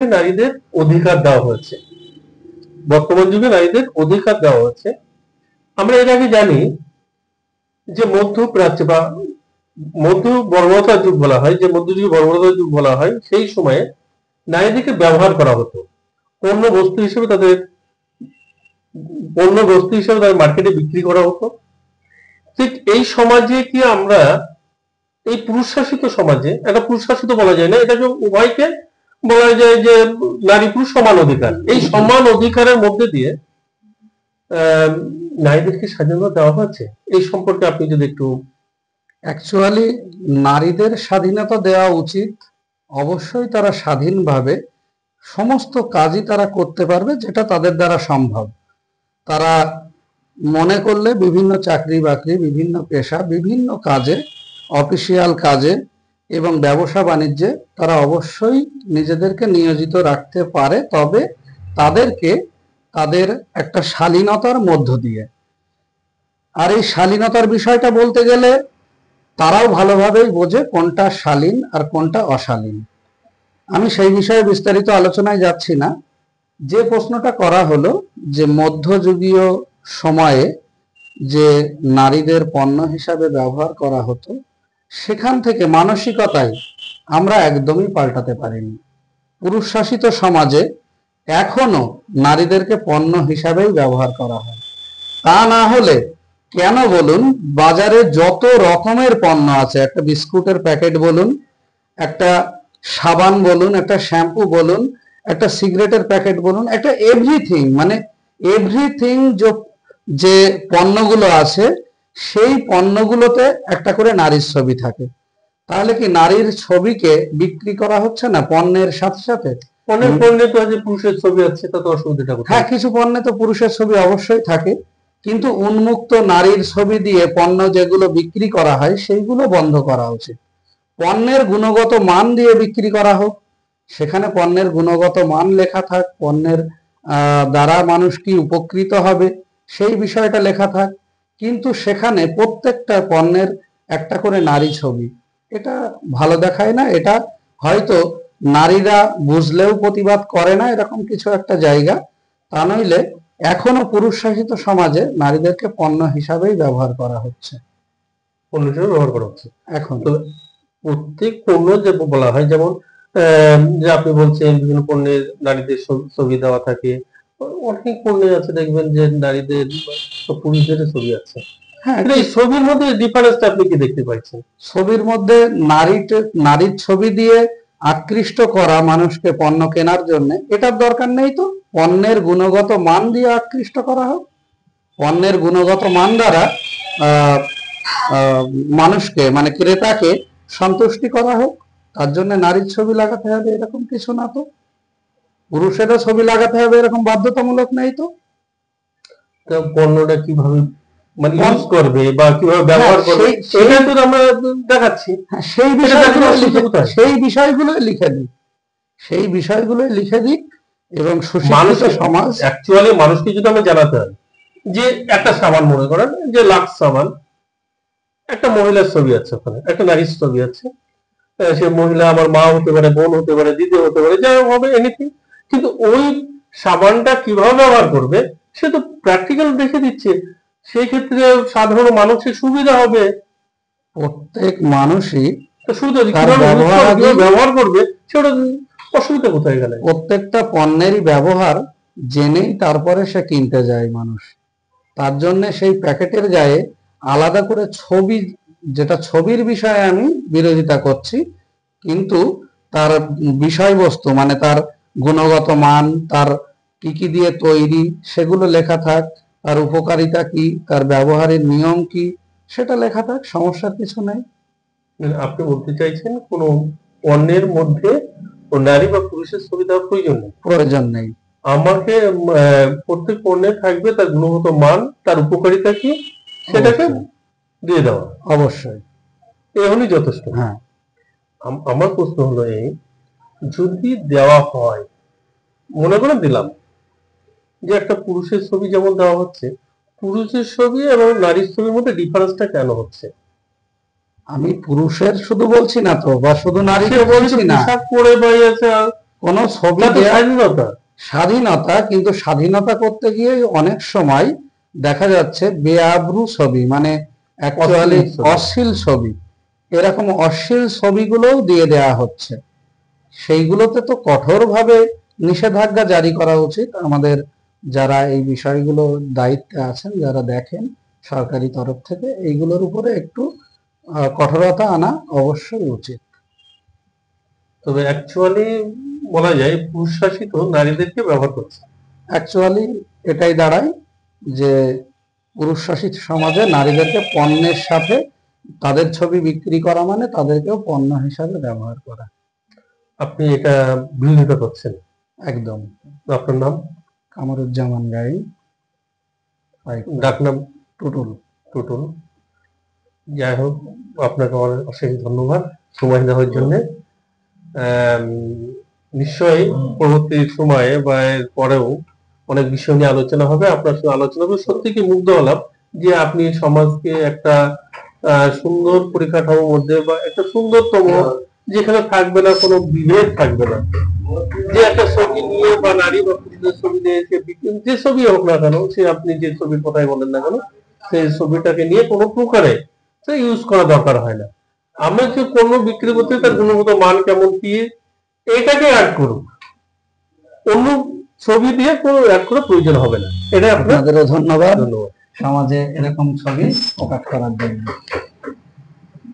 নারীদের অধিকার দেওয়া হয়েছে, বর্তমান যুগে নারীদের অধিকার দেওয়া হয়েছে। আমরা এর আগে জানি যে মধ্যপ্রাচ্য বা মধ্য বর্বরতার যুগ বলা হয়, যে মধ্যযুগে বর্বরতার যুগ বলা হয়, সেই সময়ে নারীদেরকে ব্যবহার করা হতো পণ্য বস্তু হিসেবে, তাদের মার্কেটে বিক্রি করা হতো। ঠিক এই সমাজে কি আমরা, এই পুরুষ শাসিত সমাজে, এটা পুরুষ শাসিত বলা যায় না, এটাকে উভয়কে বলা যায় যে নারী পুরুষ সমান অধিকার, এই সমান অধিকারের মধ্যে দিয়ে নারীদেরকে স্বাধীনতা দেওয়া হয়েছে, এই সম্পর্কে আপনি যদি একটু। অ্যাকচুয়ালি নারীদের স্বাধীনতা দেওয়া উচিত। অবশ্যই তারা স্বাধীনভাবে সমস্ত কাজই তারা করতে পারবে যেটা তাদের দ্বারা সম্ভব। তারা মনে করলে বিভিন্ন চাকরি বাকরি, বিভিন্ন পেশা, বিভিন্ন কাজে, অফিসিয়াল কাজে এবং ব্যবসা বাণিজ্যে তারা অবশ্যই নিজেদেরকে নিয়োজিত রাখতে পারে, তবে তাদেরকে তাদের একটা শালীনতার মধ্য দিয়ে। আর এই শালীনতার বিষয়টা বলতে গেলে তারাও ভালোভাবেই বোঝে কোনটা শালীন আর কোনটা অশালীন। আমি সেই বিষয়ে বিস্তারিত আলোচনায় যাচ্ছি না। যে প্রশ্নটা করা হলো যে মধ্যযুগীয় সময়ে যে নারীদের পণ্য হিসাবে ব্যবহার করা হতো, সেখান থেকে মানসিকতায় আমরা একদমই পাল্টাতে পারিনি। পুরুষ শাসিত সমাজে এখনো নারীদেরকে পণ্য হিসাবেই ব্যবহার করা হয়। তা না হলে কেন বলুন, বাজারে যত রকমের পণ্য আছে, একটা বিস্কুটের প্যাকেট বলুন, একটা সাবান বলুন, একটা শ্যাম্পু বলুন, একটা সিগারেটের প্যাকেট বলুন, একটা এভরিথিং, মানে এভরিথিং যে পণ্যগুলো আছে, সেই পণ্যগুলোতে একটা করে নারীর ছবি থাকে। তাহলে কি নারীর ছবিকে বিক্রি করা হচ্ছে না পণ্যের সাথে সাথে? অনেক পণ্যে তো যে পুরুষের ছবি আছে, তাতে অসুবিধাটা কোথায়? হ্যাঁ, কিছু পণ্যে তো পুরুষের ছবি অবশ্যই থাকে, কিন্তু উন্মুক্ত নারীর ছবি দিয়ে পণ্য যেগুলো বিক্রি করা হয় সেইগুলো বন্ধ করা উচিত। পণ্যের গুণগত মান দিয়ে বিক্রি করা হোক, সেখানে পণ্যের গুণগত মান লেখা থাক, পণ্যের দ্বারা মানুষ কি উপকৃত হবে সেই বিষয়টা লেখা থাক, কিন্তু সেখানে প্রত্যেকটা পণ্যের একটা করে নারী ছবি, এটা ভালো দেখায় না। এটা হয়তো নারীরা বুঝলেও প্রতিবাদ করে না, এরকম কিছু একটা জায়গা। তা নইলে এখনো পুরুষ শাসিত সমাজে নারীদেরকে পণ্য হিসাবেই ব্যবহার করা হচ্ছে, পণ্য হিসেবে ব্যবহার করা হচ্ছে এখন। তো প্রত্যেক পণ্য যে বলা হয়, যেমন যে আপনি বলছেন বিভিন্ন পণ্যের নারীদের ছবি দেওয়া থাকে, অনেক পণ্যে আছে দেখবেন যে নারীদের পুরুষদের ছবি আছে। হ্যাঁ, এই ছবির মধ্যে ডিফারেন্সটা আপনি কি দেখতে পাচ্ছেন? ছবির মধ্যে নারীর ছবি দিয়ে আকৃষ্ট করা মানুষকে পণ্য কেনার জন্য, এটার দরকার নেই তো। পণ্যের গুণগত মান দিয়ে আকৃষ্ট করা হোক, পণ্যের গুণগত মান দ্বারা মানুষকে, মানে ক্রেতাকে সন্তুষ্টি করা হোক, তার জন্য নারীর ছবি লাগাতে হবে এরকম কিছু না তো। পুরুষেরও ছবি লাগাতে হবে এরকম বাধ্যতামূলক নেই তো। পণ্যটা কিভাবে মানে ইউজ করবে বা কিভাবে ব্যবহার করবে, সেটা তো আমরা দেখাচ্ছি। সেই বিষয়গুলো লিখে দিক, সেই বিষয়গুলো লিখে দিক এবং সুশিক্ষিত সমাজ। অ্যাকচুয়ালি মানুষকে যদি আমরা জানাতে হয় যে একটা সাবান, মনে করেন যে লাক্স সাবান, একটা মহিলার ছবি আছে, ওখানে একটা নারীর ছবি আছে, সে মহিলা আমার মা হতে পারে, বোন হতে পারে, দিদি হতে পারে, যাই হবে এনিথিং, কিন্তু ওই সাবানটা কিভাবে ব্যবহার করবে সে তো প্র্যাকটিক্যাল দেখে দিচ্ছে। সেই ক্ষেত্রে সাধারণ মানুষের সুবিধা হবে, প্রত্যেক মানুষই ব্যবহার করবে, সেটা অসুবিধা কোথায় গেলে? প্রত্যেকটা পণ্যেরই ব্যবহার জেনেই তারপরে সে কিনতে যায় মানুষ। তার জন্য সেই প্যাকেটের গায়ে আলাদা করে ছবি, যেটা ছবির বিষয়ে আমি বিরোধিতা করছি, কিন্তু তার বিষয়বস্তু, মানে তার গুণগত মান, তার কি কি দিয়ে তৈরি সেগুলো লেখা থাক, তার উপকারিতা কি, তার ব্যবহারের নিয়ম কি, সেটা লেখা থাক, সমস্যার কিছু নেই। আপনি বলতে চাইছেন কোন পণ্যের মধ্যে নারী বা পুরুষের ছবি দেওয়ার প্রয়োজন নেই? আমাকে প্রত্যেক পণ্যে থাকবে তার গুণগত মান, তার উপকারিতা কি, সেটাকে দিয়ে দেওয়া অবশ্যই, এই হলেই যথেষ্ট। হ্যাঁ, আমার প্রশ্ন হলো এই, যদি দেওয়া হয়, মনে করে দিলাম যে একটা পুরুষের ছবি যেমন দেওয়া হচ্ছে, পুরুষের ছবি এবং নারীর ছবির মধ্যে ডিফারেন্সটা কেন হচ্ছে? আমি পুরুষের শুধু বলছি না তো, বা শুধু নারীকে বলছি না, পোশাক পরে বাইরে আছে, কোনো ছবি এটা তো দেয়া স্বাধীনতা। স্বাধীনতা, কিন্তু স্বাধীনতা করতে গিয়ে অনেক সময় দেখা যাচ্ছে বেআব্রু ছবি, মানে অ্যাকচুয়ালি অশ্লীল ছবি। অশ্লীল ছবি, এরকম অশ্লীল ছবিগুলোও দিয়ে দেয়া হচ্ছে। সেইগুলোতে তো কঠোরভাবে নিষেধাজ্ঞা জারি করা উচিত। আমাদের যারা এই বিষয়গুলো দায়িত্বে আছেন, যারা দেখেন সরকারি তরফ থেকে, এইগুলোর উপরে একটু কঠোরতা আনা অবশ্যই উচিত। তবে অ্যাকচুয়ালি বলা যায় পুরুষ শাসিত নারীদেরকে ব্যবহার করছে। অ্যাকচুয়ালি এটাই দাঁড়ায় যে পুরুষ শাসিত সমাজে নারীদেরকে পণ্যের সাথে তাদের ছবি বিক্রি করা মানে তাদেরকেও পণ্য হিসাবে ব্যবহার করা। আপনি এটা বিরোধিতা করছেন। একদম। আপনার নাম? কামরুজ্জামান গাই, ডাকনাম? টুটুল। টুটুল। যাই হোক, আপনাকে অশেষ ধন্যবাদ সময় দেওয়ার জন্য। নিশ্চয়ই পরবর্তী সময়ে বা এর পরেও অনেক বিষয় নিয়ে আলোচনা হবে, আপনার সঙ্গে আলোচনা হবে। সত্যি কি মুগ্ধ হলাম যে আপনি সমাজকে একটা সুন্দর পরিকাঠামোর মধ্যে বা একটা সুন্দরতম, যেখানে থাকবে না কোনো বিভেদ থাকবে না, যে একটা ছবি নিয়ে বা নারী বা পুরুষের ছবি নিয়ে যে ছবি হোক না কেন, সে আপনি যে ছবির কথাই বলেন না কেন, সেই ছবিটাকে নিয়ে কোনো প্রকারে সে ইউজ করা দরকার হয় না। আমরা যে পণ্য বিক্রি করতে তার গুণগত মান কেমন কি এটাকে অ্যাড করুন, অন্য ছবি দিয়ে কোনো অ্যাড করার প্রয়োজন হবে না। এটা আপনার আপনাদেরও ধন্যবাদ ধন্যবাদ। সমাজে এরকম ছবি প্রকাশ করার জন্য।